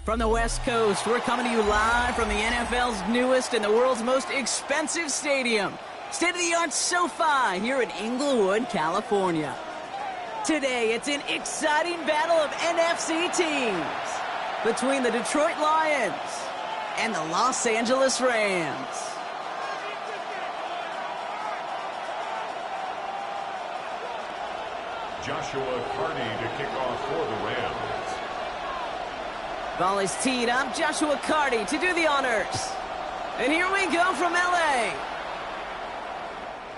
From the West Coast, we're coming to you live from the NFL's newest and the world's most expensive stadium, state-of-the-art SoFi here in Inglewood, California. Today, it's an exciting battle of NFC teams between the Detroit Lions and the Los Angeles Rams. Joshua Carney to kick off for the Rams. Ball is teed up. Joshua Carty to do the honors. And here we go from L.A.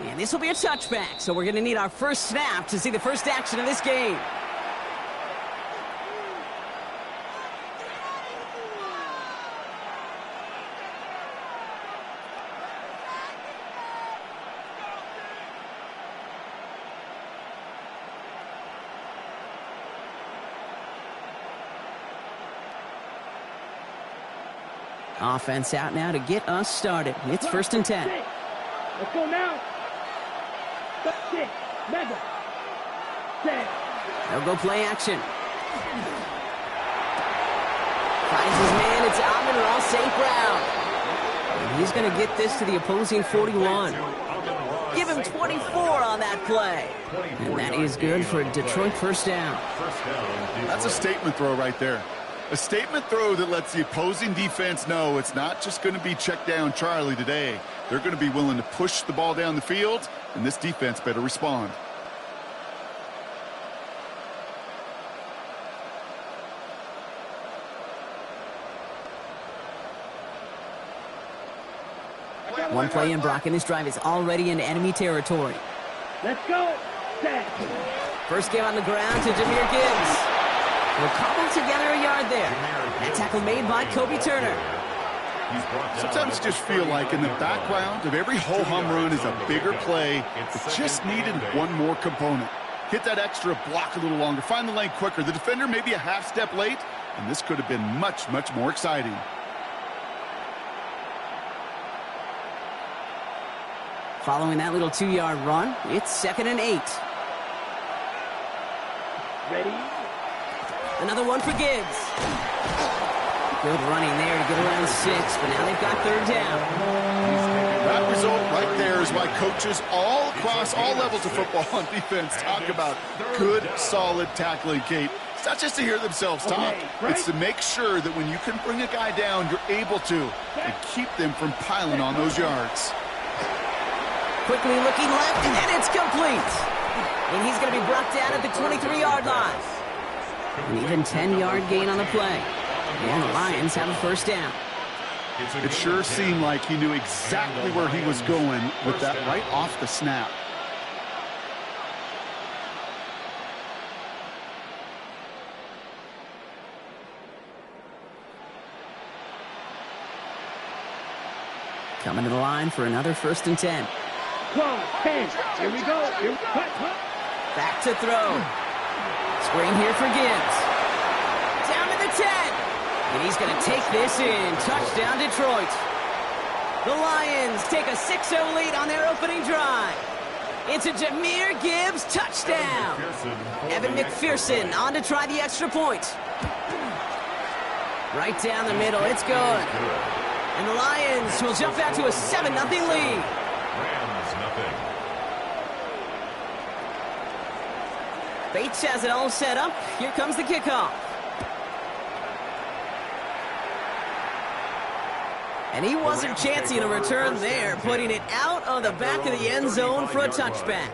And this will be a touchback, so we're going to need our first snap to see the first action of this game. Offense out now to get us started. It's 1st and 10. Let's go now. They'll go play action. Finds his man. It's Amon-Ra St. Brown. And he's going to get this to the opposing 41. Give him 24 on that play. And that is good for a Detroit first down. That's a statement throw right there. A statement throw that lets the opposing defense know it's not just going to be check down Charlie today. They're going to be willing to push the ball down the field, and this defense better respond. One play in, Brock, and this drive is already in enemy territory. Let's go. First game on the ground to Jahmyr Gibbs. We'll cobble together a yard there. That tackle made by Kobe Turner. Sometimes you just feel like in the background of every ho-hum run is a bigger play. It just needed one more component. Hit that extra block a little longer. Find the lane quicker. The defender may be a half step late, and this could have been much, much more exciting. Following that little 2-yard run, it's 2nd and 8. Ready? Another one for Gibbs. Good running there to get around 6, but now they've got 3rd down. That result right there is why coaches all across all levels of football and defense talk about good, solid tackling, Kate. It's not just to hear themselves talk. It's to make sure that when you can bring a guy down, you're able to, and keep them from piling on those yards. Quickly looking left, and it's complete. And he's going to be brought down at the 23-yard line. An even 10-yard gain on the play. And the Lions have a first down. It sure seemed like he knew exactly where he was going with that right off the snap. Coming to the line for another 1st and 10. 10. Here we go. Back to throw. Screen here for Gibbs. Down to the 10. And he's going to take this in. Touchdown, Detroit. The Lions take a 6-0 lead on their opening drive. It's a Jahmyr Gibbs touchdown. Evan McPherson on to try the extra point. Right down the middle. It's good. And the Lions will jump out to a 7-0 lead. Rams nothing. Bates has it all set up. Here comes the kickoff. And he wasn't chancing a return there, putting it out of the back of the end zone for a touchback.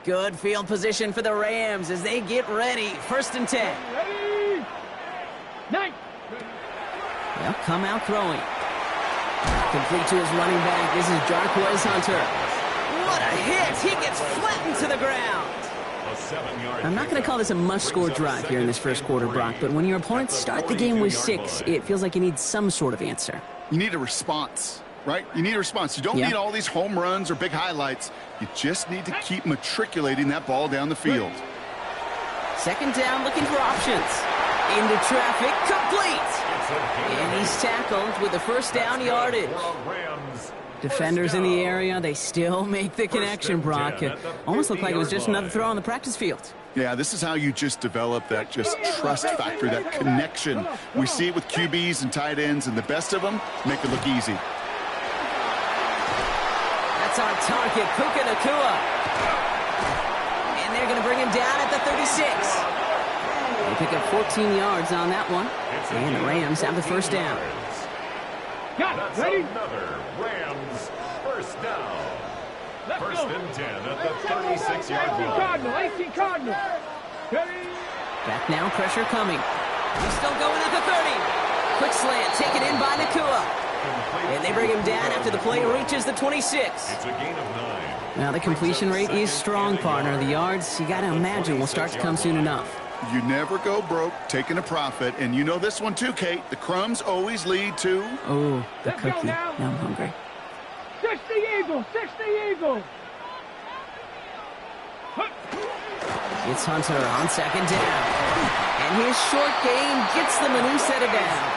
Good field position for the Rams as they get ready. 1st and 10. Ready? 9. They'll come out throwing. Complete to his running back. This is Jarquez Hunter. What a hit. He gets flattened to the ground. I'm not going to call this a must-score drive here in this first quarter, Brock, but when your opponents start the game with 6, it feels like you need some sort of answer. You need a response, right? You need a response. You don't need all these home runs or big highlights. You just need to keep matriculating that ball down the field. 2nd down, looking for options. Into traffic, complete. And he's tackled with the first down yardage. Defenders in the area, they still make the connection, Brock. It almost looked like it was just another throw on the practice field. Yeah, this is how you just develop that just trust factor, that connection. We see it with QBs and tight ends, and the best of them make it look easy. That's our target, Puka Nacua. And they're going to bring him down at the 36. They pick up 14 yards on that one. And the Rams have the first down. Got ready? Another Rams first down. Let's First go. and 10 at the 36-yard AC line. Cardinal, AC Cardinal. Ready? Back now, pressure coming. He's still going at the 30. Quick slant taken in by Nacua. And they bring him down after the play reaches the 26. It's a gain of 9. Now the completion rate is strong, partner. The yards, you got to imagine, will start to come soon enough. You never go broke taking a profit, and you know this one too, Kate. The crumbs always lead to... Oh, the Let's go cookie. now. Now I'm hungry. 60 Eagles, 60 Eagles. It's Hunter on second down. And his short gain gets them a new set of downs.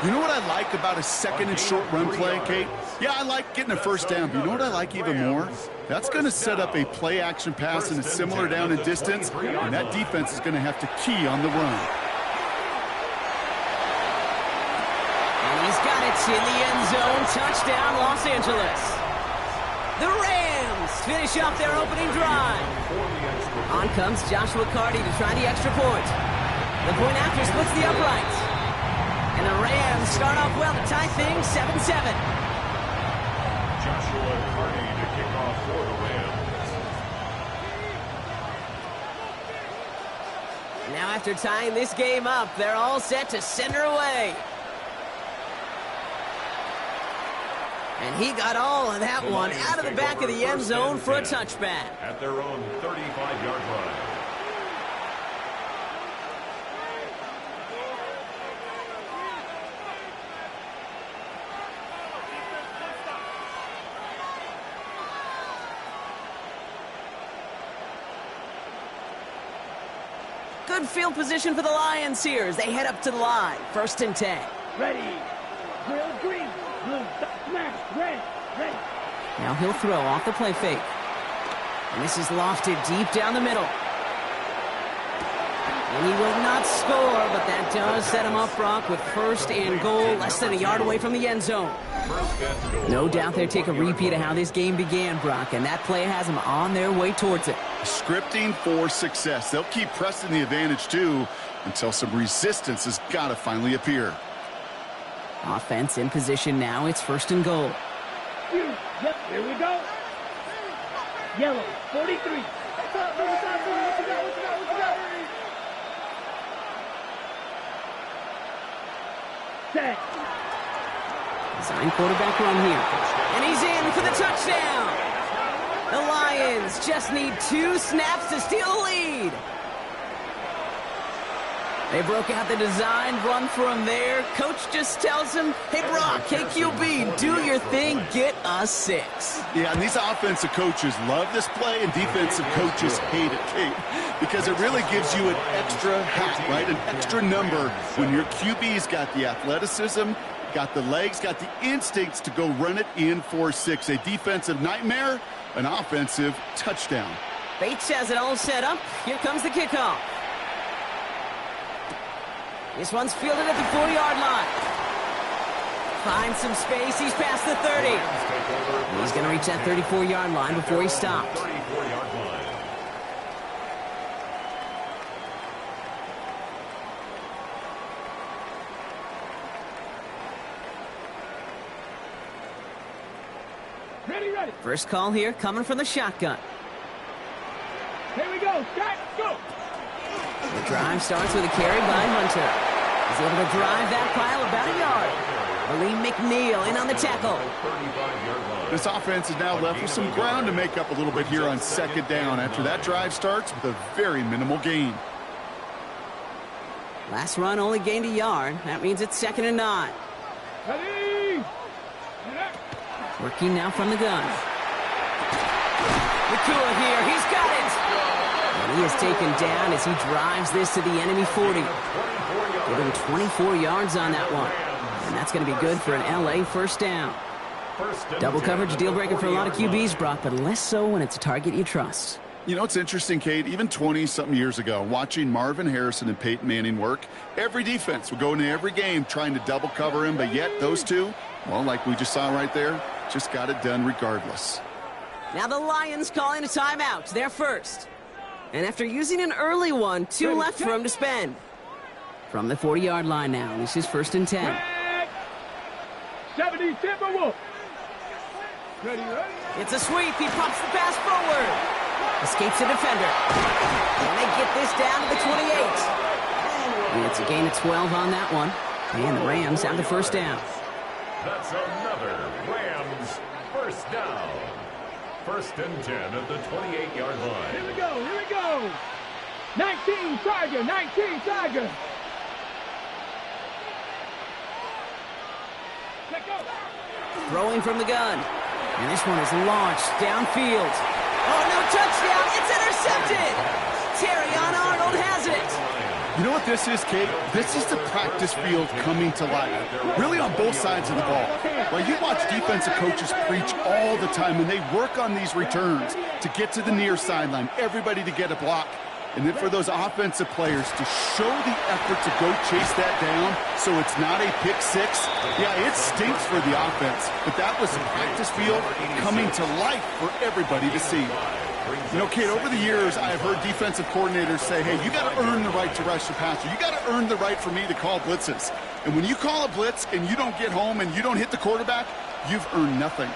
You know what I like about a second and short run play, Kate? Yeah, I like getting a first down, but you know what I like even more? That's going to set up a play-action pass in a similar down and distance, and that defense is going to have to key on the run. And he's got it in the end zone. Touchdown, Los Angeles. The Rams finish off their opening drive. On comes Joshua Carty to try the extra point. The point after splits the uprights. And the Rams start off well to tie things 7-7. Joshua Carty to kick off for the Rams. Now after tying this game up, they're all set to send her away. And he got all of that one out of the back of the end zone for a touchback. At their own 35-yard line. Good field position for the Lions here as they head up to the line. First and 10. Ready. Grilled green. Blue. Smash. Red. Ready. Now he'll throw off the play fake. And this is lofted deep down the middle. And he will not score, but that does set him up, Brock, with first and goal, less than a yard away from the end zone. No doubt they'll take a repeat of how this game began, Brock, and that play has them on their way towards it. Scripting for success. They'll keep pressing the advantage, too, until some resistance has got to finally appear. Offense in position now. It's first and goal. Yep, here we go. Yellow, 43. Set. Design quarterback run here. And he's in for the touchdown. The Lions just need 2 snaps to steal the lead. They broke out the design run for him there. Coach just tells him, hey, Brock, KQB, do your thing, get us 6. Yeah, and these offensive coaches love this play, and defensive coaches hate it, Kate, because it really gives you an extra hat, right, an extra number when your QB's got the athleticism, got the legs, got the instincts to go run it in for 6. A defensive nightmare, an offensive touchdown. Bates has it all set up. Here comes the kickoff. This one's fielded at the 4-yard line. Finds some space. He's past the 30. He's going to reach that 34-yard line before he stops. 34-yard line. Ready, ready. First call here coming from the shotgun. Here we go. Start, go. The drive starts with a carry by Hunter. He's able to drive that pile about a yard. Lee McNeil in on the tackle. 35-yard line. This offense is now left with some ground to make up a little bit here on second down after that drive starts with a very minimal gain. Last run only gained a yard. That means it's 2nd and 9. Ready. Working now from the gun. Nacua here. He's got it. And He is taken down as he drives this to the enemy 40. Give him 24 yards on that one. And that's going to be good for an LA first down. Double coverage, deal breaker for a lot of QBs, Brock, but less so when it's a target you trust. You know, it's interesting, Kate, even 20-something years ago, watching Marvin Harrison and Peyton Manning work, every defense would go into every game trying to double cover him, but yet those two, well, like we just saw right there, just got it done regardless. Now the Lions calling a timeout, their first. And after using an early one, 2 left for him to spend. From the 40-yard line now, this is 1st and 10. 70 Timberwolves. Ready? It's a sweep. He pumps the pass forward. Escapes the defender. And they get this down to the 28. And it's a gain of 12 on that one. And the Rams have the first down. That's another Rams first down. 1st and 10 at the 28-yard line. Here we go. Here we go. 19 Tiger. 19 Tiger. Let go. Throwing from the gun. And this one is launched downfield. Oh, no touchdown. It's intercepted. Terrion Arnold has it. You know what this is, Kate? This is the practice field coming to life, really on both sides of the ball. Well, you watch defensive coaches preach all the time, and they work on these returns to get to the near sideline, everybody to get a block. And then for those offensive players to show the effort to go chase that down so it's not a pick six. Yeah, it stinks for the offense, but that was the practice field coming to life for everybody to see. You know, Kate, over the years, I've heard defensive coordinators say, hey, you got to earn the right to rush the passer. You got to earn the right for me to call blitzes. And when you call a blitz and you don't get home and you don't hit the quarterback, you've earned nothing.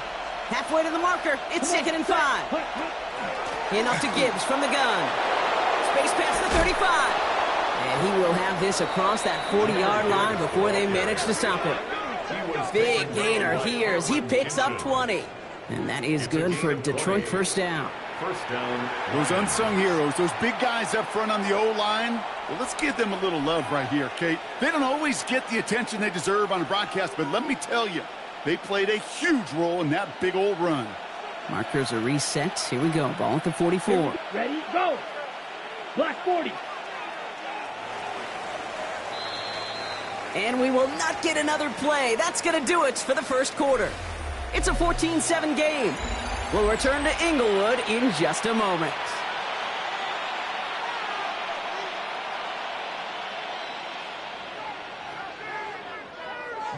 Halfway to the marker. It's 2nd and 5. In off to Gibbs from the gun. Space past the 35. And he will have this across that 40-yard line before they manage to stop him. Big gainer here as he picks up 20. And that is good for Detroit first down. First down. Those unsung heroes, those big guys up front on the O-line, well, let's give them a little love right here, Kate. They don't always get the attention they deserve on a broadcast, but let me tell you, they played a huge role in that big old run. Markers are reset. Here we go. Ball at the 44. Ready? Go. Black 40. And we will not get another play. That's going to do it for the first quarter. It's a 14-7 game. We'll return to Inglewood in just a moment.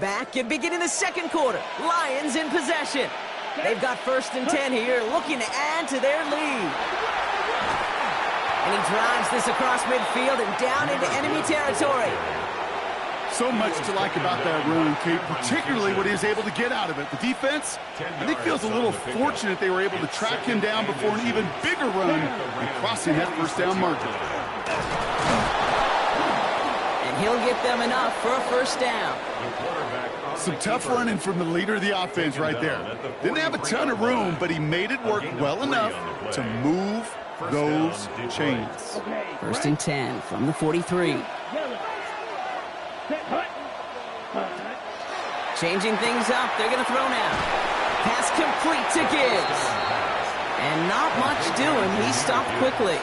Back and beginning the second quarter. Lions in possession. They've got 1st and 10 here, looking to add to their lead. And he drives this across midfield and down into enemy territory. So much to like about that run, Kate, particularly what he was able to get out of it. The defense, I think, feels a little fortunate they were able to track him down before an even bigger run and crossing that first down marker. And he'll get them enough for a first down. Some tough running from the leader of the offense right there. Didn't have a ton of room, but he made it work well enough to move those chains. 1st and 10 from the 43. Changing things up. They're going to throw now. Pass complete to Gibbs. And not much doing. He stopped quickly.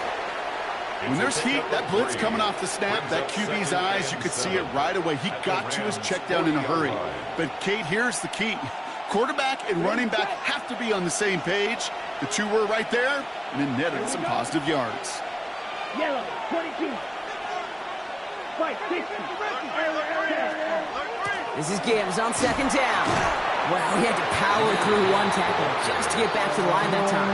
When there's heat, that blitz coming off the snap, that QB's eyes, you could see it right away. He got to his check down in a hurry. But, Kate, here's the key. Quarterback and running back have to be on the same page. The two were right there, and it netted some positive yards. Yellow, 22. Fight, 60. This is Gibbs on 2nd down. Well, he had to power through one tackle just to get back to the line that time.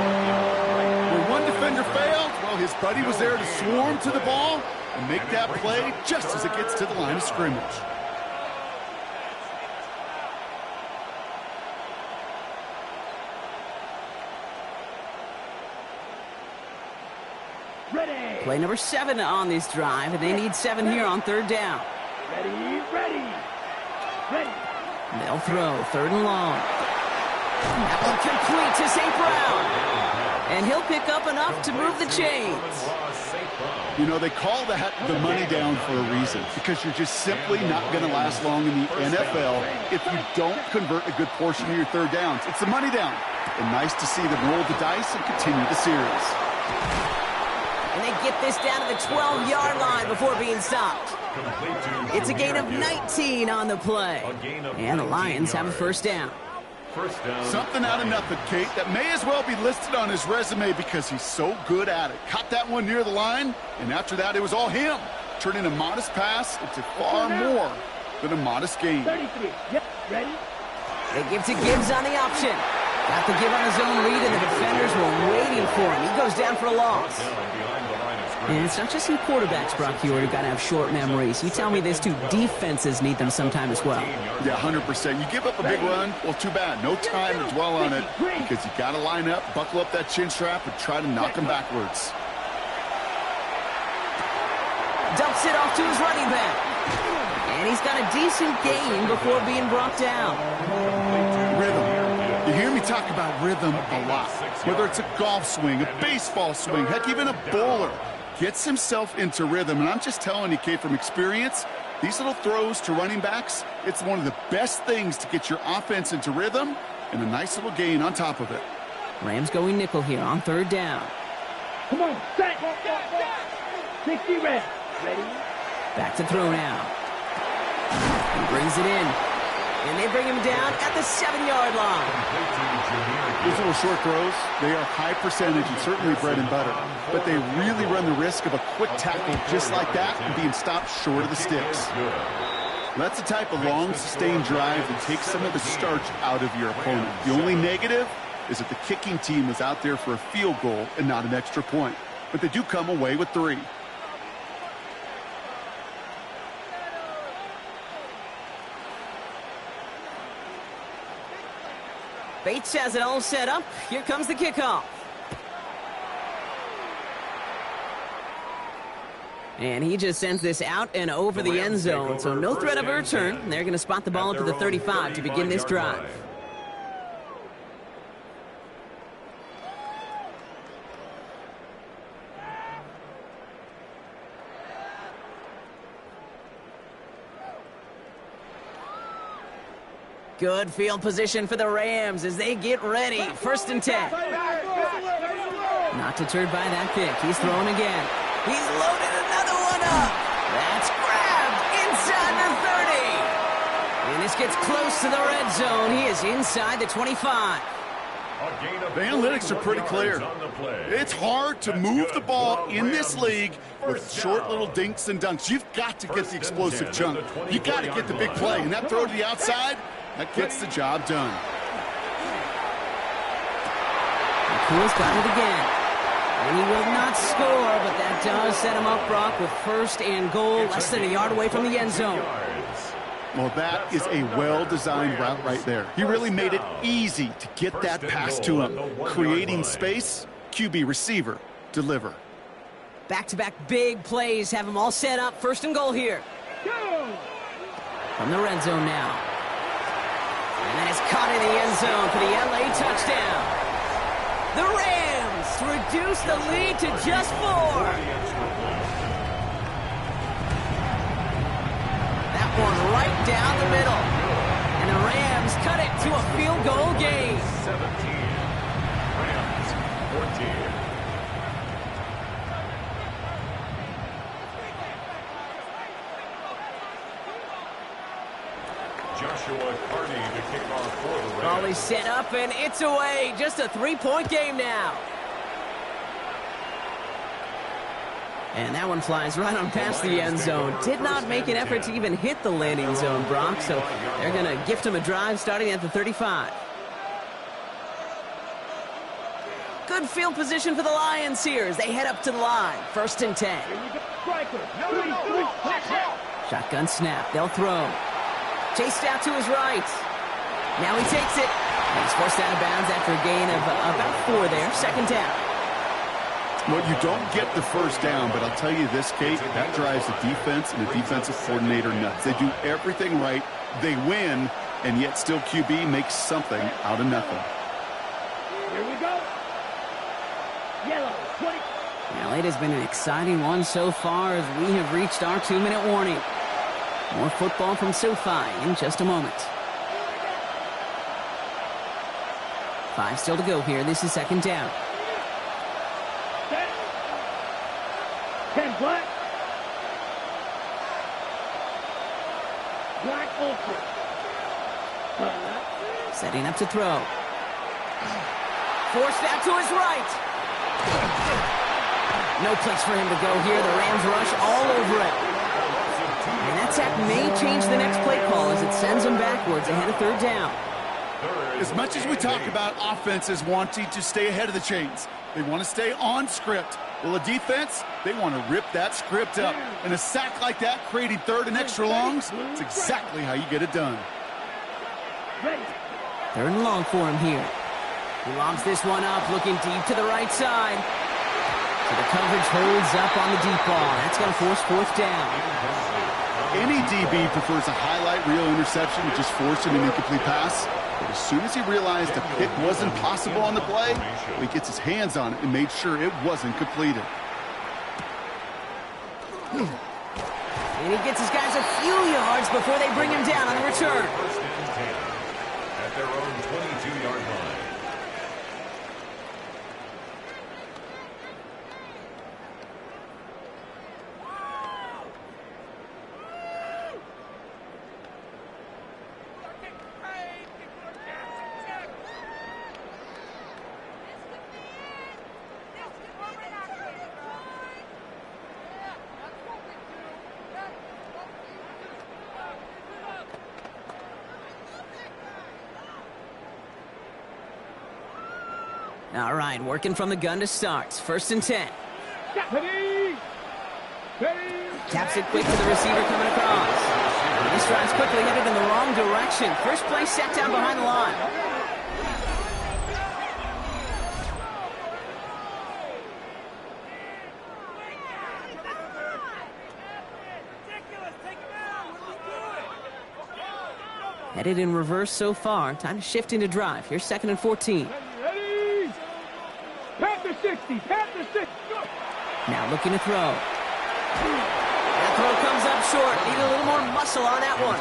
When one defender failed, well, his buddy was there to swarm to the ball and make that play just as it gets to the line of scrimmage. Ready. Play number 7 on this drive, and they need 7 here on 3rd down. Ready, ready. Ready. They'll throw 3rd and long. That one complete to St. Brown. And he'll pick up enough to move the chains. You know, they call that the money down for a reason, because you're just simply not going to last long in the NFL if you don't convert a good portion of your 3rd downs. It's the money down. And nice to see them roll the dice and continue the series. And they get this down to the 12-yard line before being stopped. It's a gain of 19 on the play. And the Lions have a first down. Something out of nothing, Kate, that may as well be listed on his resume because he's so good at it. Caught that one near the line, and after that, it was all him. Turning a modest pass into far more than a modest gain. 33. Yep. Ready? They give to Gibbs on the option. Got the give on his own read, and the defenders were waiting for him. He goes down for a loss. And it's not just you quarterbacks, Brock Huard, who got to have short memories. You tell me this too, defenses need them sometime as well. Yeah, 100%. You give up a big run, well, too bad. No time to dwell on it because you got to line up, buckle up that chin strap, and try to knock them backwards. Dumps it off to his running back. And he's got a decent gain before being brought down. Rhythm. You hear me talk about rhythm a lot. Whether it's a golf swing, a baseball swing, heck, even a bowler. Gets himself into rhythm. And I'm just telling you, Kate, from experience, these little throws to running backs, it's one of the best things to get your offense into rhythm and a nice little gain on top of it. Rams going nickel here on third down. Come on, set. 60 red. Ready? Back to throw now. He brings it in. And they bring him down at the 7-yard line. Those little short throws, they are high percentage and certainly bread and butter. But they really run the risk of a quick tackle just like that and being stopped short of the sticks. That's the type of long, sustained drive that takes some of the starch out of your opponent. The only negative is that the kicking team is out there for a field goal and not an extra point. But they do come away with 3. Bates has it all set up. Here comes the kickoff. And he just sends this out and over the end zone, so no threat of a return. They're going to spot the ball up to the 35 to begin this drive. Good field position for the Rams as they get ready. First and 10. Not deterred by that kick. He's throwing again. He's loaded another one up. That's grabbed inside the 30. And this gets close to the red zone. He is inside the 25. The analytics are pretty clear. It's hard to move the ball in this league with short little dinks and dunks. You've got to get the explosive chunk. You've got to get the big play. And that throw to the outside, that gets the job done. McCool's got it again. And he will not score, but that does set him up, Brock, with first and goal, less than a yard away from the end zone. Well, that is a well-designed route right there. He really made it easy to get that pass to him. Creating space, QB receiver, deliver. Back-to-back big plays have them all set up. First and goal here. From the red zone now. And then it's caught in the end zone for the LA touchdown. The Rams reduce the lead to just 4. That one right down the middle. And the Rams cut it to a field goal game. 17. Rams 14. Joshua Carney to kick off for the Rams. Ball is set up and it's away. Just a 3-point game now. And that one flies right on past the end zone. Did not make an effort to even hit the landing zone, Brock. So they're going to gift him a drive starting at the 35. Good field position for the Lions here as they head up to the line. First and 10. Shotgun snap. They'll throw. Chased out to his right. Now he takes it. And he's forced out of bounds after a gain of about 4 there. Second down. Well, you don't get the first down, but I'll tell you this, Kate, that drives the defense and the defensive coordinator nuts. They do everything right. They win, and yet still QB makes something out of nothing. Here we go. Yellow, 20. Well, it has been an exciting one so far as we have reached our 2-minute warning. More football from SoFi in just a moment. 5 still to go here. This is second down. 10 black. Black ultra. Setting up to throw. Forced out to his right. No place for him to go here. The Rams rush all over it. And that sack may change the next play call as it sends them backwards ahead of third down. As much as we talk about offenses wanting to stay ahead of the chains, they want to stay on script. Well, a defense, they want to rip that script up. And a sack like that, creating third and extra longs, it's exactly how you get it done. Third and long for him here. He lobs this one up, looking deep to the right side. So the coverage holds up on the deep ball. That's going to force fourth down. Any DB prefers a highlight reel interception to just forcing an incomplete pass. But as soon as he realized a pick wasn't possible on the play, he gets his hands on it and made sure it wasn't completed. And he gets his guys a few yards before they bring him down on the return. First and 10 at their own 22-yard line. All right, working from the gun to start. First and 10. Taps it quick to the receiver coming across. He strides quickly, headed in the wrong direction. First play set down behind the line. Headed in reverse so far. Time to shift into drive. Here's second and 14. Panther 60, Panther 60. Now looking to throw. That throw comes up short. Need a little more muscle on that one.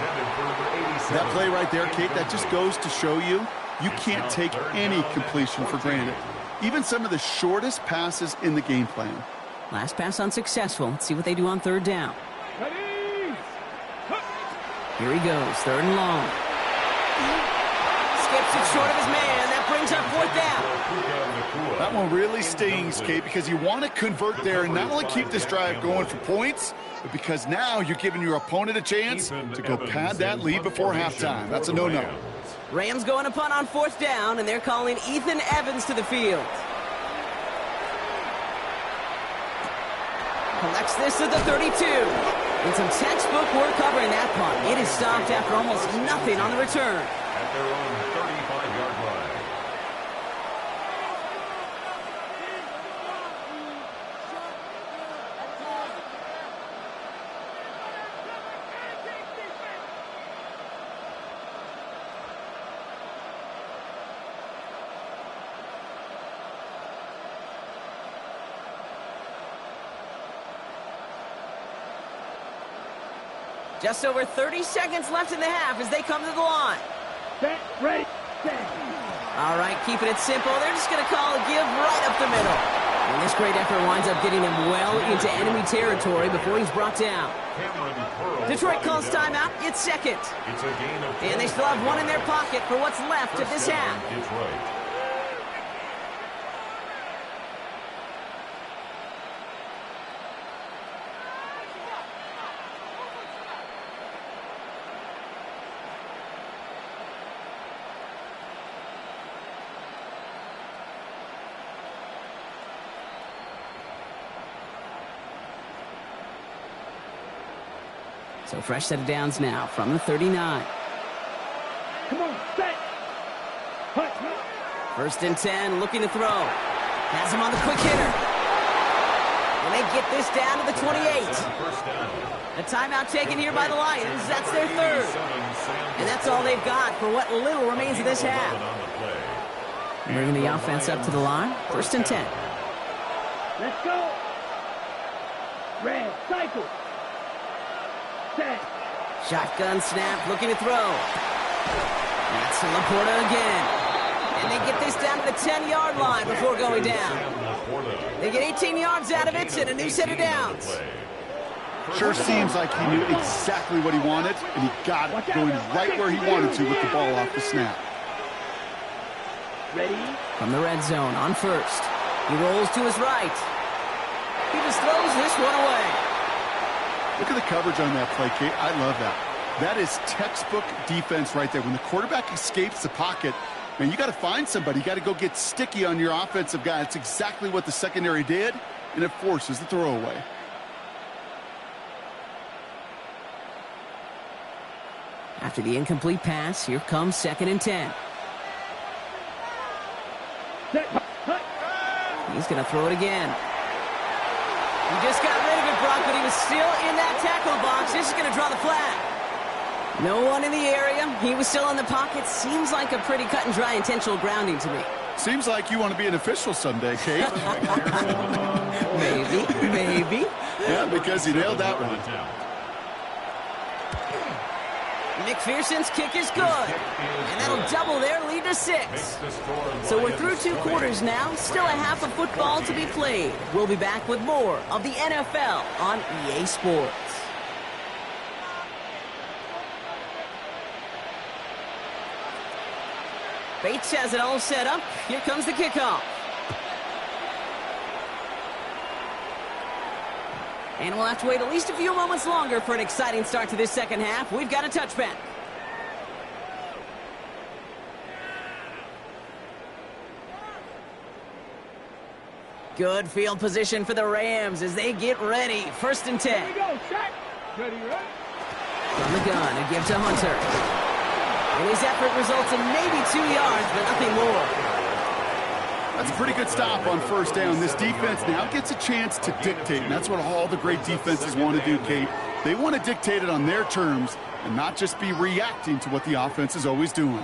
That play right there, Kate, that just goes to show you, you can't take any completion for granted. Even some of the shortest passes in the game plan. Last pass unsuccessful. Let's see what they do on third down. Here he goes, third and long. Skips it short of his man. That brings up fourth down. That one really stings, Kate, because you want to convert there and not only keep this drive going for points, but because now you're giving your opponent a chance to go pad that lead before halftime. That's a no-no. Rams going to punt on fourth down, and they're calling Ethan Evans to the field. Collects this at the 32. And some textbook work covering that punt. It is stopped after almost nothing on the return. At their own 35-yard line. Just over 30 seconds left in the half as they come to the line. Set, ready, set. All right, keeping it simple. They're just going to call a give right up the middle. And this great effort winds up getting him well into enemy territory before he's brought down. Detroit calls timeout. It's second. It's a gain of 10. And they still have one in their pocket for what's left of this half. Detroit. So fresh set of downs now from the 39. Come on, set. Hut. First and 10, looking to throw. Has him on the quick hitter. And they get this down to the 28. A timeout taken here by the Lions. That's their third. And that's all they've got for what little remains of this half. Moving the offense up to the line. First and 10. Let's go. Red, cycle. Set. Shotgun snap, looking to throw. That's to Laporta again. And they get this down to the 10-yard line before going down. They get 18 yards out of it and a new set of downs. Sure seems like he knew exactly what he wanted, and he got it going right where he wanted to with the ball off the snap. Ready? From the red zone on first. He rolls to his right. He just throws this one away. Look at the coverage on that play, Kate. I love that. That is textbook defense right there. When the quarterback escapes the pocket, man, you got to find somebody. You got to go get sticky on your offensive guy. It's exactly what the secondary did, and it forces the throwaway. After the incomplete pass, here comes 2nd and 10. He's going to throw it again. He just got rid of it, Brock, but he was still in that tackle box. This is going to draw the flag. No one in the area. He was still in the pocket. Seems like a pretty cut and dry intentional grounding to me. Seems like you want to be an official someday, Kate. Maybe. Yeah, because you nailed that one. McPherson's kick is good, and that'll double their lead to 6. So we're through 2 quarters now, still a half of football to be played. We'll be back with more of the NFL on EA Sports. Bates has it all set up. Here comes the kickoff. And we'll have to wait at least a few moments longer for an exciting start to this second half. We've got a touchback. Good field position for the Rams as they get ready. 1st and 10. Here we go, set. Ready, ready. From the gun, a give to Hunter. And his effort results in maybe 2 yards, but nothing more. That's a pretty good stop on 1st down. This defense now gets a chance to dictate, and that's what all the great defenses want to do, Kate. They want to dictate it on their terms and not just be reacting to what the offense is always doing.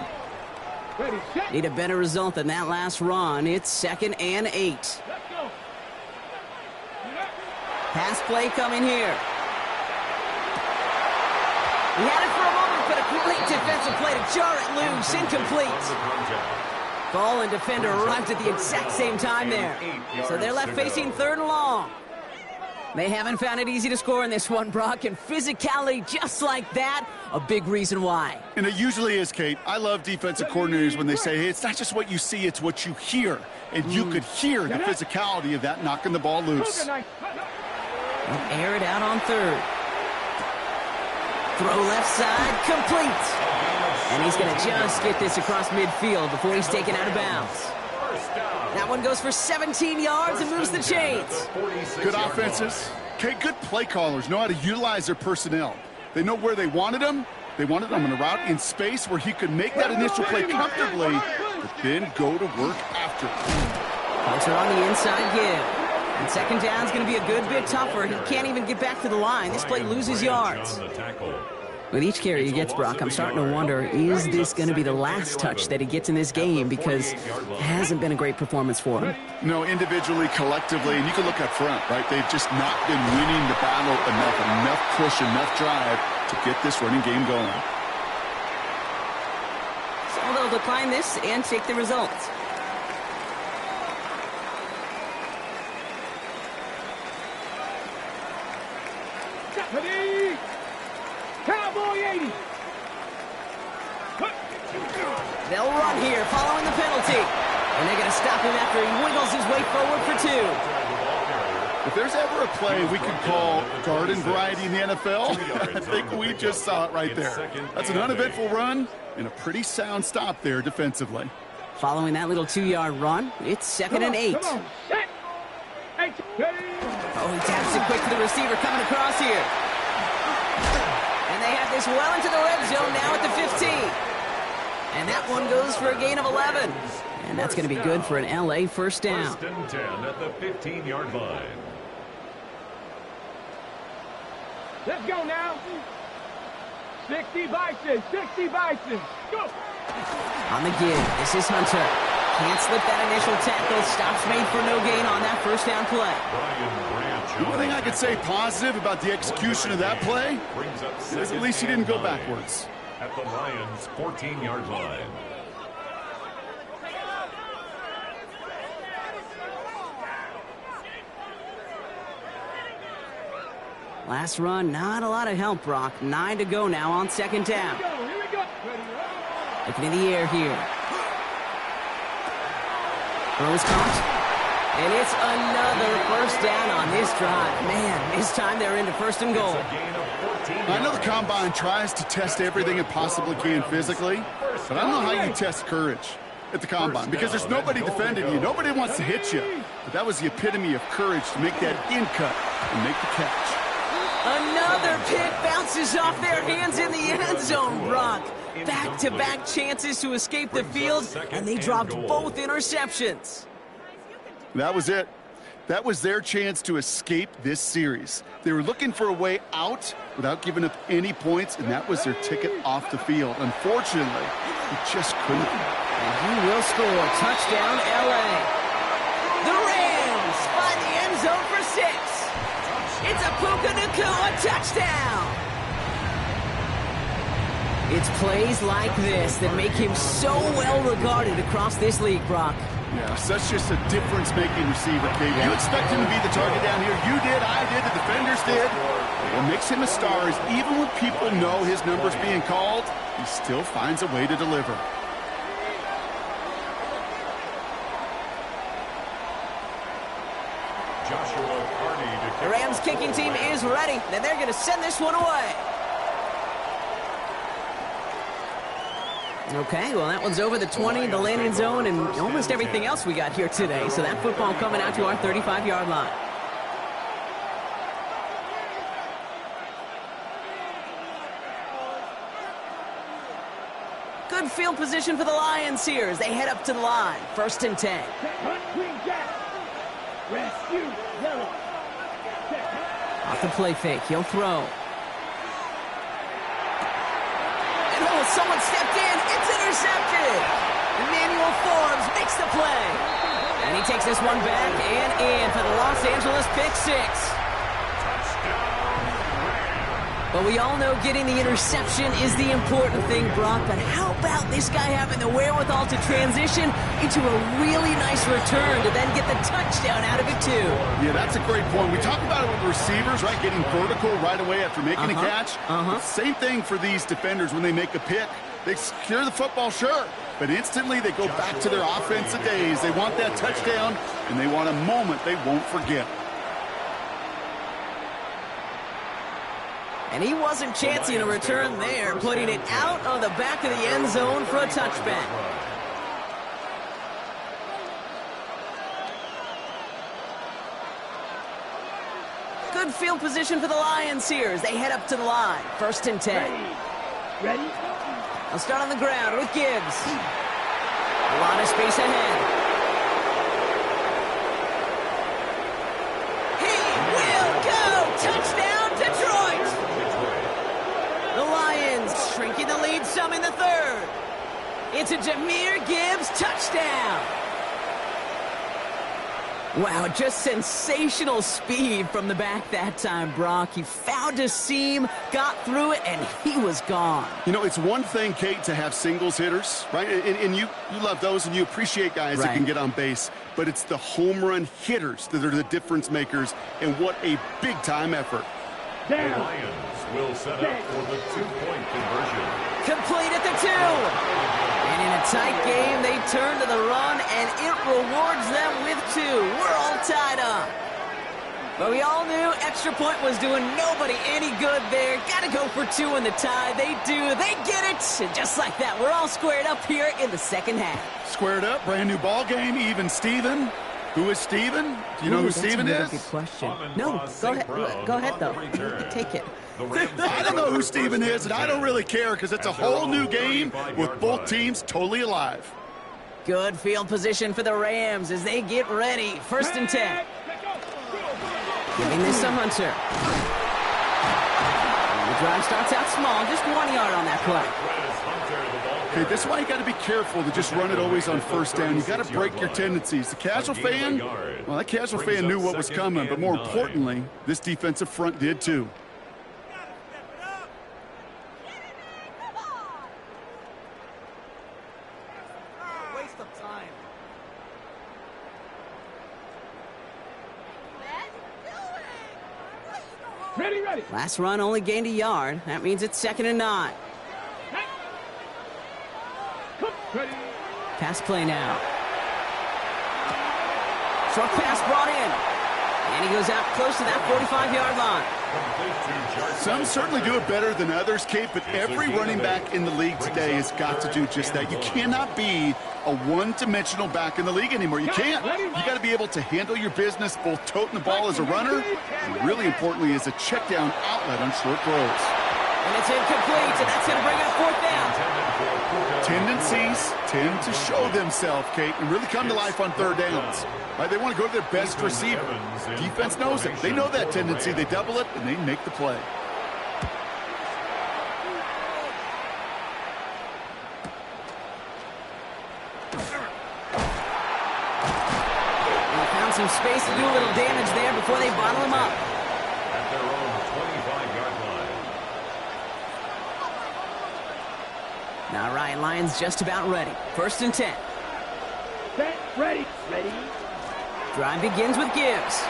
Ready, set. Need a better result than that last run. It's 2nd and 8. Let's go. Pass play coming here. He had it for a moment, but a great defensive play to jar it loose. Incomplete. Ball and defender arrived at the exact same time there. So they're left facing 3rd and long. They haven't found it easy to score in this one, Brock, and physicality just like that, a big reason why. And it usually is, Kate. I love defensive coordinators when they say, hey, it's not just what you see, it's what you hear. And you could hear the physicality of that knocking the ball loose. They'll air it out on 3rd. Throw left side, complete. And he's going to just get this across midfield before he's taken out of bounds. That one goes for 17 yards and moves the chains. Good offenses. Okay, good play callers know how to utilize their personnel. They know where they wanted them. They wanted them in a route in space where he could make that initial play comfortably, but then go to work after. Hunter on the inside give. And 2nd down is going to be a good bit tougher. He can't even get back to the line. This play loses yards. With each carry he gets, Brock, I'm starting to wonder, is this going to be the last touch that he gets in this game? Because it hasn't been a great performance for him. No, individually, collectively, and you can look up front, right? They've just not been winning the battle enough push, enough drive to get this running game going. So they'll decline this and take the results. Ready. Cowboy 80. They'll run here following the penalty. And they're going to stop him after he wiggles his way forward for 2. If there's ever a play we could call garden variety in the NFL, I think we just saw it right there. That's an uneventful run and a pretty sound stop there defensively. Following that little 2-yard run, it's 2nd and 8. Come on, set. 8. Oh, he taps it quick to the receiver coming across here. And they have this well into the red zone now at the 15. And that one goes for a gain of 11. And that's going to be good for an LA 1st down. 1st and 10 at the 15-yard line. Let's go now. 60 Bison, 60 Bison. Go. On the give, this is Hunter. Can't slip that initial tackle. Stops made for no gain on that 1st down play. The one thing I could say positive about the execution of that play is at least he didn't go backwards. At the Lions' 14-yard line. Last run, not a lot of help, Brock. 9 to go now on second down. Here we go. Looking in the air here. Throw is caught. And it's another first down on this drive. Man, this time they're into first and goal. I know the Combine tries to test everything it possibly can physically, but I don't know how you test courage at the Combine because there's nobody defending you. Nobody wants to hit you. But that was the epitome of courage to make that in cut and make the catch. Another pick bounces off their hands in the end zone, Brock. Back-to-back chances to escape the field, and they dropped both interceptions. That was it. That was their chance to escape this series. They were looking for a way out without giving up any points, and that was their ticket off the field. Unfortunately, he just couldn't. And he will score. Touchdown, L.A. The Rams find the end zone for 6. It's a Puka Nacua touchdown. It's plays like this that make him so well regarded across this league, Brock. Yeah, such just a difference-making receiver, Kate. You expect him to be the target down here. You did, I did, the defenders did. What makes him a star is even when people know his number's being called, he still finds a way to deliver. The Rams kicking team is ready, and they're going to send this one away. Okay, well, that one's over the 20, the landing zone, and almost everything else we got here today. So that football coming out to our 35-yard line. Good field position for the Lions here as they head up to the line. 1st and 10. Rescue, yellow. Off the play fake, he'll throw. And oh, someone stepped in. It's intercepted. Emmanuel Forbes makes the play. And he takes this one back and in for the Los Angeles pick 6. But we all know getting the interception is the important thing, Brock. But how about this guy having the wherewithal to transition into a really nice return to then get the touchdown out of it, too? Yeah, that's a great point. We talk about it with receivers, right? Getting vertical right away after making a catch. Same thing for these defenders when they make a pick. They secure the football, sure. But instantly they go back to their offensive days. They want that touchdown, and they want a moment they won't forget. And he wasn't chancing a return there, putting it out on the back of the end zone for a touchback. Good field position for the Lions here as they head up to the line. 1st and 10. Ready? I'll start on the ground with Gibbs. A lot of space ahead. He will go! Touchdown, Detroit! The Lions shrinking the lead some in the 3rd. It's a Jahmyr Gibbs touchdown. Wow, just sensational speed from the back that time, Brock. He found a seam, got through it, and he was gone. You know, it's one thing, Kate, to have singles hitters, right? And you love those, and you appreciate guys that can get on base. But it's the home run hitters that are the difference makers, and what a big-time effort. The Lions will set up for the 2-point conversion. Complete at the 2. And in a tight game, they turn to the run, and it rewards them with 2. We're all tied up. But we all knew extra point was doing nobody any good there. Got to go for 2 in the tie. They do. They get it. And just like that, we're all squared up here in the second half. Squared up, brand new ball game, even Steven. Who is Steven? Do you know who Steven is? That's a good question. No, go ahead. Go ahead, though. Take it. I don't know who Steven is, and I don't really care because it's a whole new game with both teams totally alive. Good field position for the Rams as they get ready. 1st and 10. Giving this to Hunter. The drive starts out small, just 1 yard on that play. Okay, this is why you got to be careful to just run it always on 1st down. You got to break your tendencies. The casual fan, well, that casual fan knew what was coming, but more importantly, this defensive front did too. Waste of time. Ready, ready. Last run only gained a yard. That means it's 2nd and 9. Hey. Come, ready. Pass play now. Short pass brought in. And he goes out close to that 45-yard line. Some certainly do it better than others, Kate, but every running back in the league today has got to do just that. You cannot be a one-dimensional back in the league anymore. You can't. You got to be able to handle your business, both toting the ball as a runner, and really importantly as a check-down outlet on short throws. And it's incomplete, and that's going to bring up 4th down. Tendencies tend to show themselves, Kate, and really come to life on 3rd downs. Right, they want to go to their best receiver. Defense knows it. They know that tendency. They double it, and they make the play. And they found some space to do a little damage there before they bottle him up. At their own 25-yard line. Now Ryan Lyons just about ready. 1st and 10. Set, ready, ready. Drive begins with Gibbs.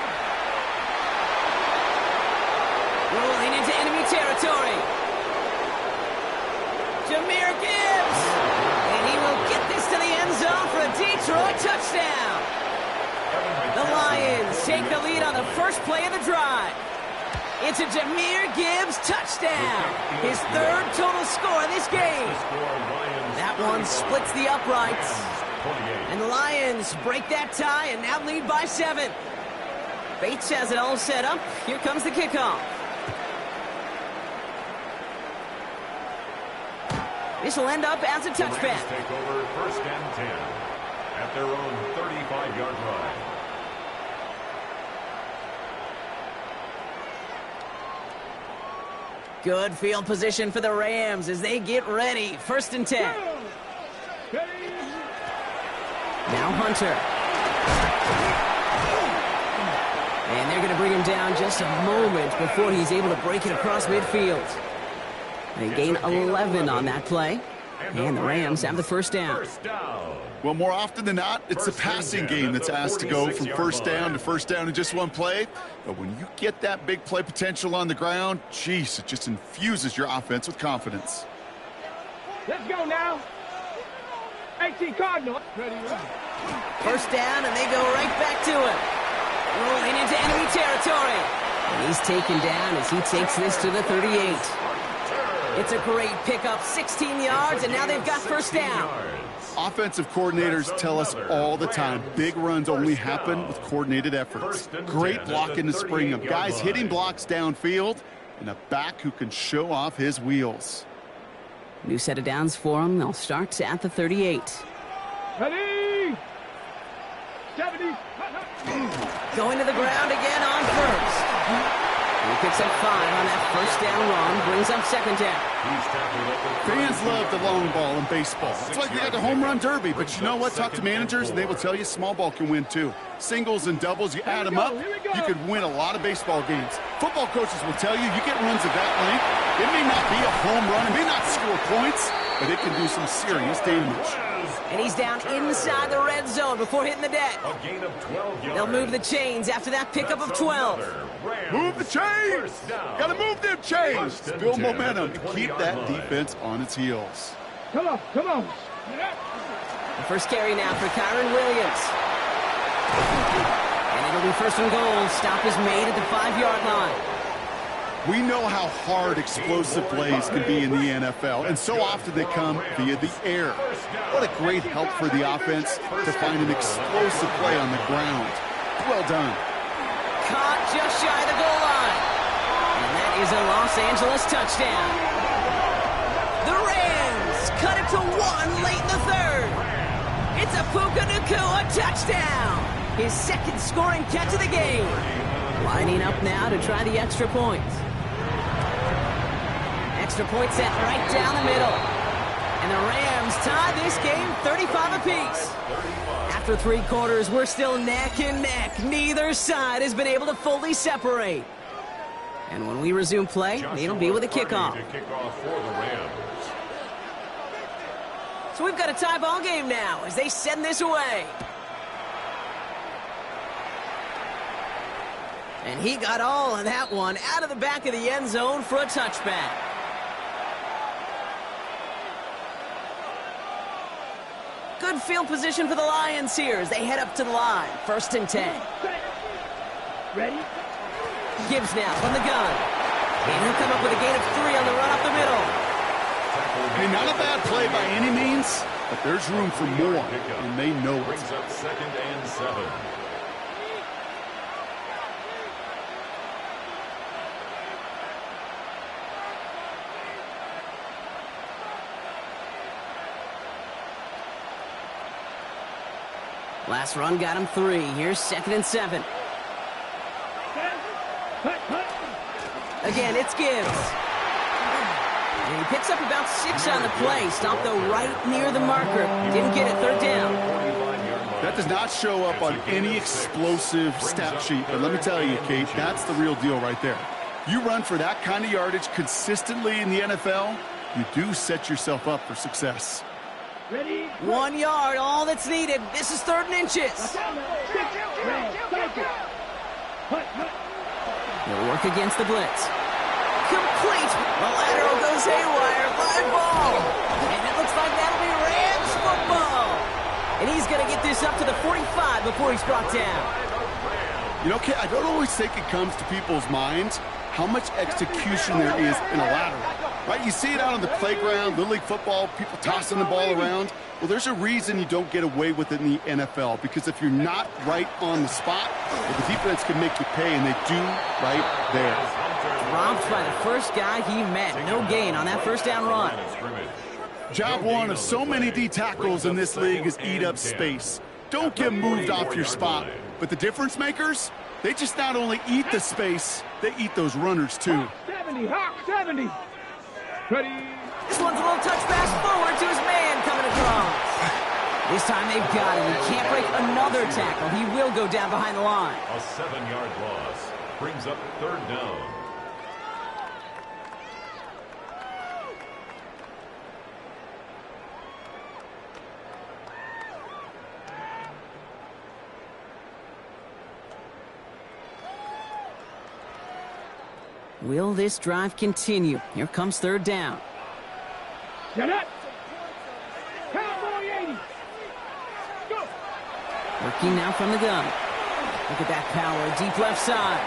Rolling into enemy territory. Jahmyr Gibbs. And he will get this to the end zone for a Detroit touchdown. The Lions take the lead on the first play of the drive. It's a Jahmyr Gibbs touchdown. His 3rd total score in this game. That one splits the uprights. And the Lions break that tie and now lead by 7. Bates has it all set up. Here comes the kickoff. This will end up as a touchback. Take over 1st and 10 at their own 35-yard line. Good field position for the Rams as they get ready. 1st and 10. Now Hunter. And they're going to bring him down just a moment before he's able to break it across midfield. They gain 11 on that play. And the Rams have the 1st down. Well, more often than not, it's the passing game that's asked to go from 1st down to 1st down in just one play. But when you get that big play potential on the ground, geez, it just infuses your offense with confidence. Let's go now. 18 Cardinals. Ready, ready. 1st down, and they go right back to it. Rolling into enemy territory. And he's taken down as he takes this to the 38. It's a great pickup, 16 yards, and now they've got 1st down. Offensive coordinators tell us all the time, big runs only happen with coordinated efforts. Great block in the spring of guys hitting blocks downfield and a back who can show off his wheels. New set of downs for them. They'll start at the 38. Ready. 70. Going to the ground again on 1st. He picks up 5 on that 1st down run, brings up 2nd down. Fans love the long ball in baseball. It's like they got the home run derby, but you know what? Talk to managers, and they will tell you small ball can win too. Singles and doubles, you add them up, you could win a lot of baseball games. Football coaches will tell you get runs of that length. It may not be a home run, it may not score points, but it can do some serious damage. And he's down inside the red zone before hitting the deck. A gain of 12 yards. They'll move the chains after that pickup of 12. Move the chains! Got to move them chains! Build momentum to keep that defense on its heels. Come on, come on. The first carry now for Kyron Williams. And it'll be 1st and goal. Stop is made at the 5-yard line. We know how hard explosive plays can be in the NFL, and so often they come via the air. What a great help for the offense to find an explosive play on the ground. Well done. Caught just shy of the goal line. And that is a Los Angeles touchdown. The Rams cut it to 1 late in the 3rd. It's a Puka Nacua touchdown. His 2nd scoring catch of the game. Lining up now to try the extra point. Extra point set right down the middle. And the Rams tie this game 35 apiece. After 3 quarters, we're still neck and neck. Neither side has been able to fully separate. And when we resume play, it'll be with a kickoff. So we've got a tie ball game now as they send this away. And he got all of that one out of the back of the end zone for a touchback. Good field position for the Lions here as they head up to the line. 1st and 10. Ready? Gibbs now from the gun. And he'll come up with a gain of 3 on the run up the middle. I mean, not a bad play by any means, but there's room for more, and they know it. Brings up 2nd and 7. Last run got him 3. Here's 2nd and 7. Again, it's Gibbs. And he picks up about 6 on the play. Stopped, though, right near the marker. Didn't get it. 3rd down. That does not show up on any explosive stat sheet, but let me tell you, Kate, that's the real deal right there. You run for that kind of yardage consistently in the NFL, you do set yourself up for success. Ready? 1 yard, all that's needed. This is 3rd and inches. He'll work against the blitz. Complete. The lateral goes haywire. Live ball. And it looks like that'll be Rams football. And he's going to get this up to the 45 before he's brought down. You know, Kate, I don't always think it comes to people's minds how much execution there is in a lateral. Right? You see it out on the playground, Little League football, people tossing the ball around. Well, there's a reason you don't get away with it in the NFL, because if you're not right on the spot, well, the defense can make you pay, and they do right there. Dropped by the first guy he met. No gain on that 1st down run. Job one of so many D tackles in this league is eat up space. Don't get moved off your spot. But the difference makers, they just not only eat the space, they eat those runners too. 70, Hawk 70. Ready? This one's a little touch pass forward to his man coming across. This time they've got him. He can't break another tackle. He will go down behind the line. A 7-yard loss brings up 3rd down. Will this drive continue? Here comes 3rd down. Get up. Cowboy 80. Go. Working now from the gun. Look at that power, deep left side.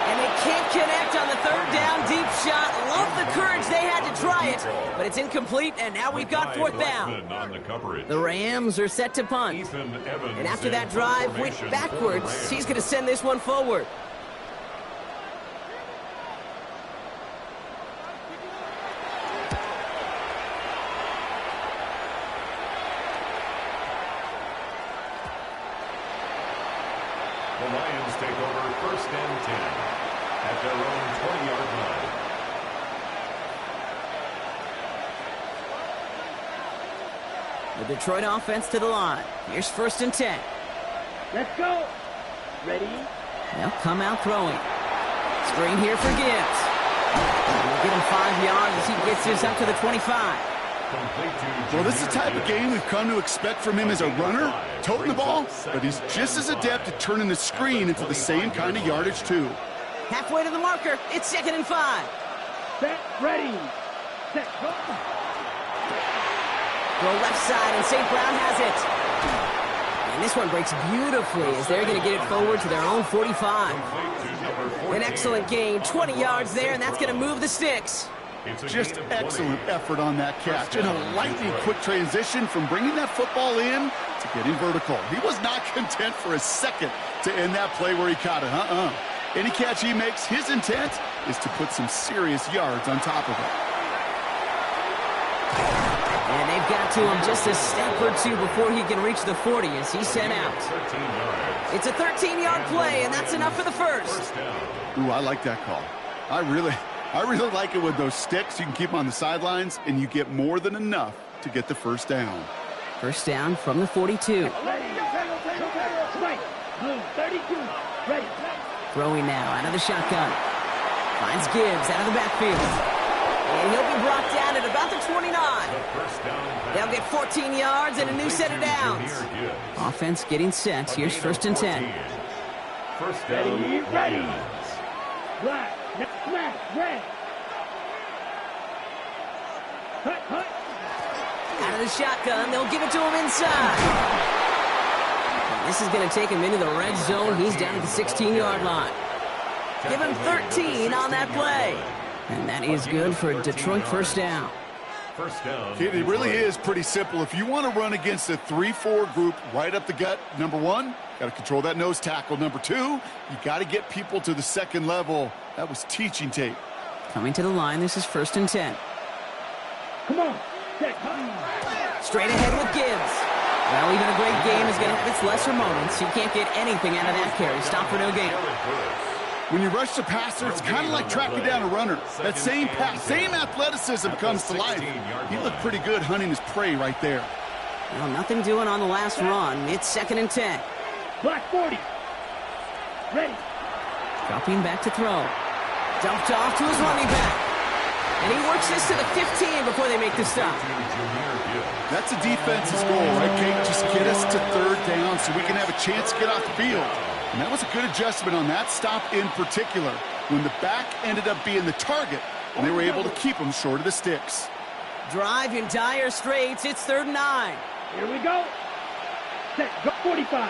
And they can't connect on the 3rd down deep shot. Love the courage they had to try it, but it's incomplete, and now we've got 4th down. The Rams are set to punt. And after that drive went backwards, he's going to send this one forward. The Lions take over 1st and 10 at their own 20-yard line. The Detroit offense to the line. Here's 1st and 10. Let's go. Ready? They'll come out throwing. Screen here for Gibbs. We'll get him 5 yards as he gets this up to the 25. Well, this is the type of game we've come to expect from him as a runner, toting the ball, but he's just as adept at turning the screen into the same kind of yardage, too. Halfway to the marker. It's 2nd and 5. Set. Ready. Set. Go. Throw left side, and St. Brown has it. And this one breaks beautifully as they're going to get it forward to their own 45. An excellent gain, 20 yards there, and that's going to move the sticks. Just excellent effort on that catch. And a lightning quick transition from bringing that football in to getting vertical. He was not content for a second to end that play where he caught it. Any catch he makes, his intent is to put some serious yards on top of it. And they've got to him just a step or two before he can reach the 40 as he's sent out. It's a 13-yard play, and that's enough for the 1st. Ooh, I like that call. I really like it with those sticks. You can keep them on the sidelines, and you get more than enough to get the 1st down. 1st down from the 42. Right. Blue 32. Ready. Throwing now out of the shotgun. Finds Gibbs out of the backfield. And he'll be brought down at about the 29. They'll get 14 yards and a new set of downs. Offense getting set. Here's 1st and 10. 1st down. Ready. Black. Smash. Red. Hut. Out of the shotgun, they'll give it to him inside. And this is going to take him into the red zone. He's down at the 16-yard line. Give him 13 on that play. And that is good for a Detroit first down. Kid, it really is pretty simple. If you want to run against a 3-4 group right up the gut, number one, got to control that nose tackle. Number two, you got to get people to the second level. That was teaching tape. Coming to the line, this is 1st and 10. Come on. Straight ahead with Gibbs. Well, even a great game is going to have its lesser moments. You can't get anything out of that carry. Stop for no gain. When you rush the passer, it's kind of like tracking down a runner. That same pass, same athleticism comes to life. He looked pretty good hunting his prey right there. Well, nothing doing on the last run. It's 2nd and 10. Black 40. Ready. Dropping back to throw. Dumped off to his running back. And he works this to the 15 before they make the stop. That's a defense's goal, right, Kate? Just get us to 3rd down so we can have a chance to get off the field. And that was a good adjustment on that stop in particular, when the back ended up being the target, and they were able to keep him short of the sticks. Drive in dire straits. It's 3rd and 9. Here we go. Set. Go 45.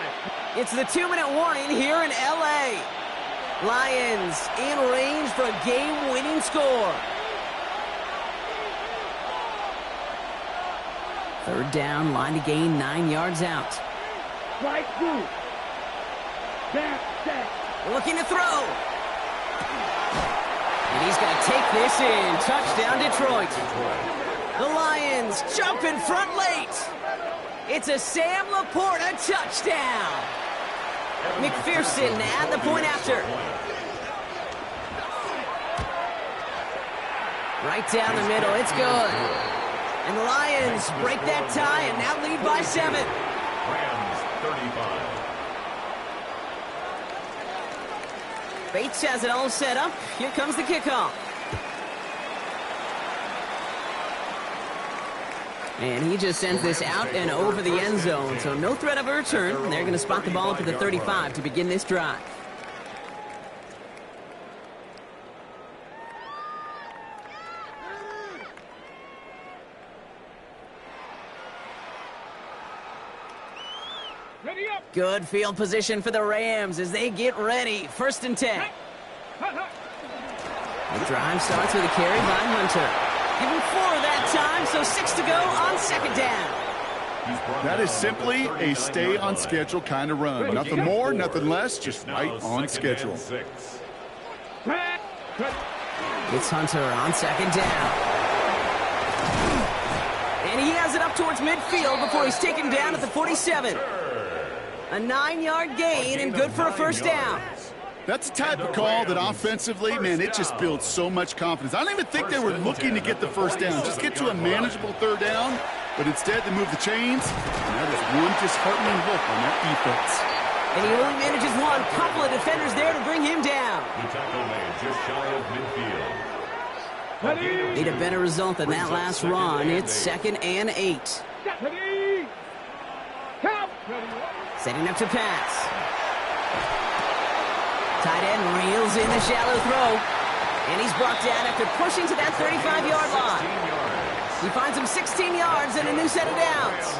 It's the 2-minute warning here in L.A. Lions in range for a game-winning score. 3rd down, line to gain 9 yards out. Right through. Back, set. Looking to throw. And he's going to take this in. Touchdown, Detroit. The Lions jump in front late. It's a Sam Laporta touchdown. McPherson at the point after. Right down the middle. It's good. And the Lions break that tie and now lead by 7. Rams 35. Bates has it all set up. Here comes the kickoff. And he just sends this out and over the end zone, so no threat of a return. They're going to spot the ball up at the 35 to begin this drive. Ready up. Good field position for the Rams as they get ready. 1st and 10. The drive starts with a carry by Hunter. Give him 4 that time, so 6 to go on 2nd down. That is simply a stay-on-schedule kind of run. Nothing more, nothing less, just right on schedule. It's Hunter on 2nd down. And he has it up towards midfield before he's taken down at the 47. A 9-yard gain and good for a 1st down. That's the type of call that offensively, man, it just builds so much confidence. I don't even think they were looking to get the 1st down. Just get to a manageable 3rd down, but instead they move the chains, and that is one disheartening look on that defense. And he only manages one. Couple of defenders there to bring him down. The tackle made just shy of midfield. Need a better result than that last run. It's 2nd and 8. Ready. Count. Setting up to pass. Tight end reels in the shallow throw. And he's brought down after pushing to that 35-yard line. He finds him 16 yards and a new set of downs.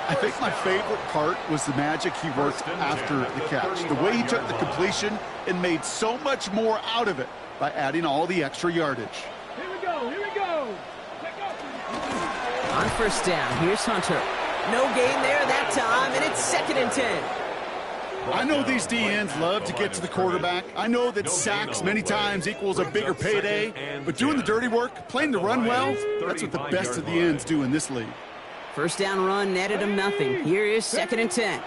I think my favorite part was the magic he worked after the catch. The way he took the completion and made so much more out of it by adding all the extra yardage. Here we go. On 1st down, here's Hunter. No gain there that time, and it's 2nd and 10. I know these DNs love to get to the quarterback. I know that sacks many times equals a bigger payday, but doing the dirty work, playing the run well, that's what the best of the ends do in this league. 1st down run netted him nothing. Here is 2nd and 10.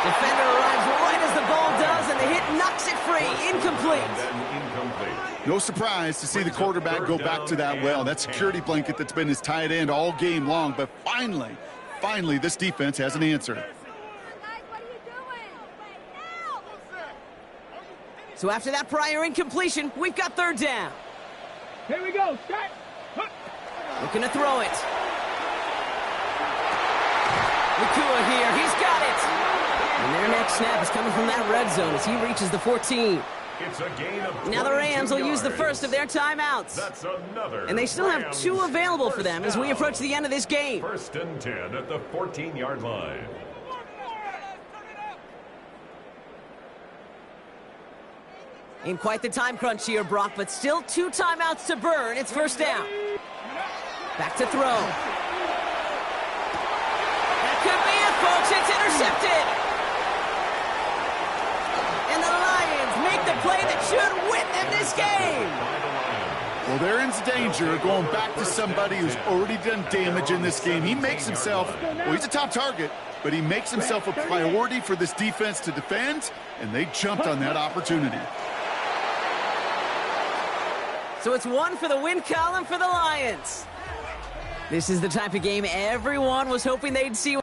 Defender arrives right as the ball does, and the hit knocks it free. Incomplete. No surprise to see the quarterback go back to that well. That security blanket that's been his tight end all game long, but finally, this defense has an answer. So after that prior incompletion, we've got 3rd down. Here we go. Start. Looking to throw it. Nakua here. He's got it. And their next snap is coming from that red zone as he reaches the 14. It's a gain of Now the Rams will use the yards. first of their timeouts. That's another. And they still have Rams 2 available for first them as we down. approach the end of this game. 1st and 10 at the 14-yard line. In quite the time crunch here, Brock, but still 2 timeouts to burn. It's first down. Back to throw. That could be it, folks. It's intercepted. And the Lions make the play that should win them this game. Well, they're in danger going back to somebody who's already done damage in this game. He makes himself, well, he's a top target, but he makes himself a priority for this defense to defend, and they jumped on that opportunity. So it's 1 for the win column for the Lions. This is the type of game everyone was hoping they'd see.